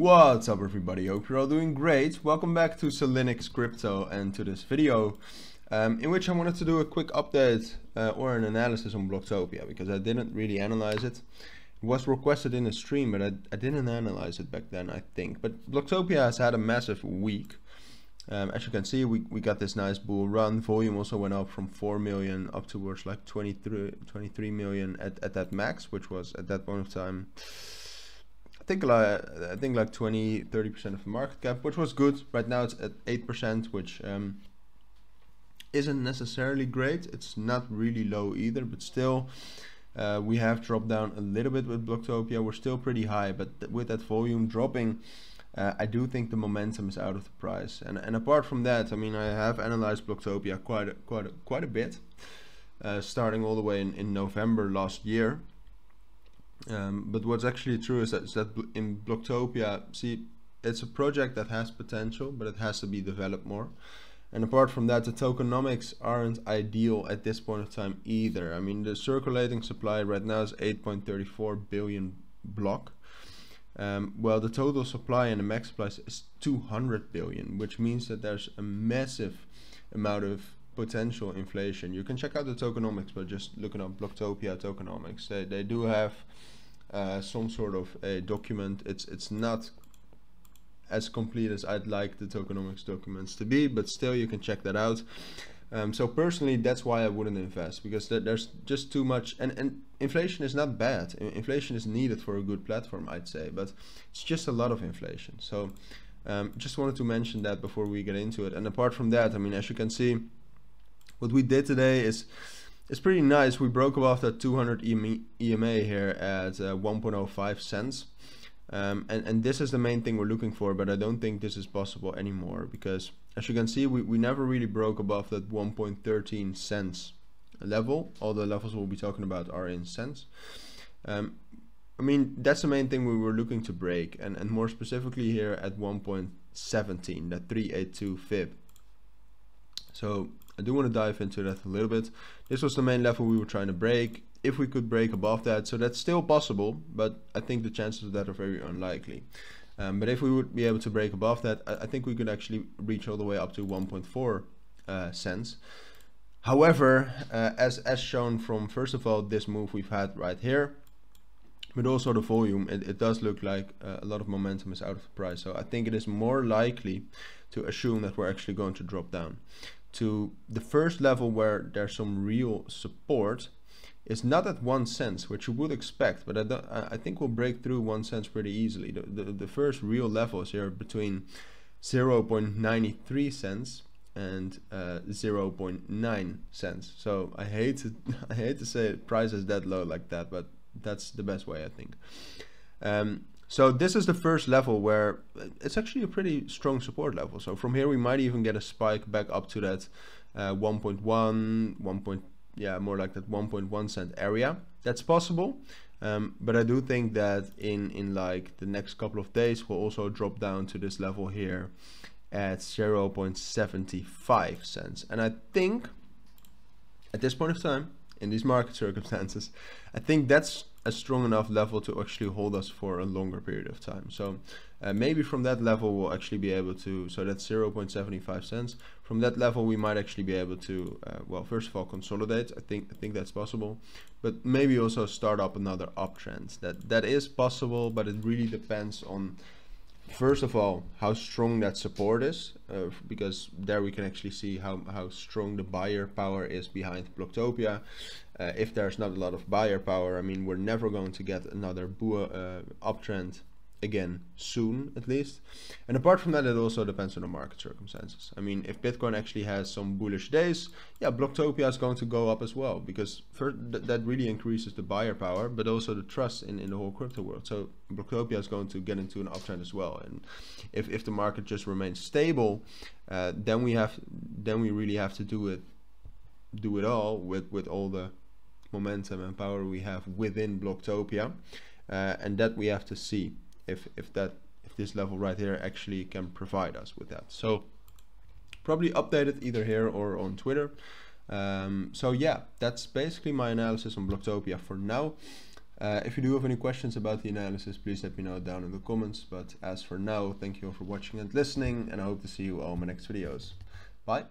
What's up everybody, hope you're all doing great. Welcome back to Cilinix Crypto and to this video in which I wanted to do a quick update or an analysis on Bloktopia, because I didn't really analyze it. It was requested in a stream, but I didn't analyze it back then, I think. But Bloktopia has had a massive week. As you can see, we got this nice bull run. Volume also went up from 4 million up towards like 23 million at that max, which was at that point of time I think like 20-30% of the market cap, which was good. Right now it's at 8%, which isn't necessarily great. It's not really low either, but still we have dropped down a little bit with Bloktopia. We're still pretty high, but with that volume dropping, I do think the momentum is out of the price. And apart from that, I mean, I have analyzed Bloktopia quite a bit, starting all the way in November last year. But what's actually true is that in Bloktopia, see, it's a project that has potential, but it has to be developed more. And apart from that, the tokenomics aren't ideal at this point of time either. I mean, the circulating supply right now is 8.34 billion Blok. Well, the total supply and the max supply is 200 billion, which means that there's a massive amount of potential inflation. You can check out the tokenomics by just looking up Bloktopia tokenomics. They do have some sort of a document. It's not as complete as I'd like the tokenomics documents to be, but still you can check that out. So personally, that's why I wouldn't invest, because there's just too much, and inflation is not bad. Inflation is needed for a good platform, I'd say, but it's just a lot of inflation. So just wanted to mention that before we get into it. And apart from that, I mean, as you can see, what we did today is pretty nice. We broke above that 200 EMA here at 1.05 cents. And this is the main thing we're looking for, but I don't think this is possible anymore, because as you can see, we never really broke above that 1.13 cents level. All the levels we'll be talking about are in cents. I mean, that's the main thing we were looking to break, and more specifically here at 1.17, that 382 fib. So I do want to dive into that a little bit. This was the main level we were trying to break. If we could break above that, so that's still possible, but I think the chances of that are very unlikely. But if we would be able to break above that, I think we could actually reach all the way up to 1.4 cents. However, as shown from, first of all, this move we've had right here, but also the volume, it does look like a lot of momentum is out of the price. So I think it is more likely to assume that we're actually going to drop down to the first level where there's some real support. Is not at 1 cent, which you would expect, but I think we'll break through 1 cent pretty easily. The first real levels here between 0.93 cents and 0.9 cents. So I hate to say price is that low like that, but that's the best way, I think. So this is the first level where it's actually a pretty strong support level. So from here we might even get a spike back up to that 1.1, yeah, more like that 1.1 cent area. That's possible, but I do think that in like the next couple of days we'll also drop down to this level here at 0.75 cents. And I think at this point of time, in these market circumstances, I think that's a strong enough level to actually hold us for a longer period of time. So maybe from that level we'll actually be able to, so that's 0.75 cents. From that level we might actually be able to, well, first of all consolidate. I think that's possible, but maybe also start up another uptrend. That is possible, but it really depends on, first of all, how strong that support is, because there we can actually see how strong the buyer power is behind Bloktopia. If there's not a lot of buyer power, I mean, we're never going to get another uptrend again soon, at least. And apart from that, it also depends on the market circumstances. I mean, if Bitcoin actually has some bullish days, yeah, Bloktopia is going to go up as well, because first, that really increases the buyer power, but also the trust in the whole crypto world. So Bloktopia is going to get into an uptrend as well. And if the market just remains stable, then we really have to do it all with all the momentum and power we have within Bloktopia, and that we have to see if this level right here actually can provide us with that. So probably update it either here or on Twitter. So yeah, that's basically my analysis on Bloktopia for now. If you do have any questions about the analysis, please let me know down in the comments. But as for now, thank you all for watching and listening, and I hope to see you all in my next videos. Bye.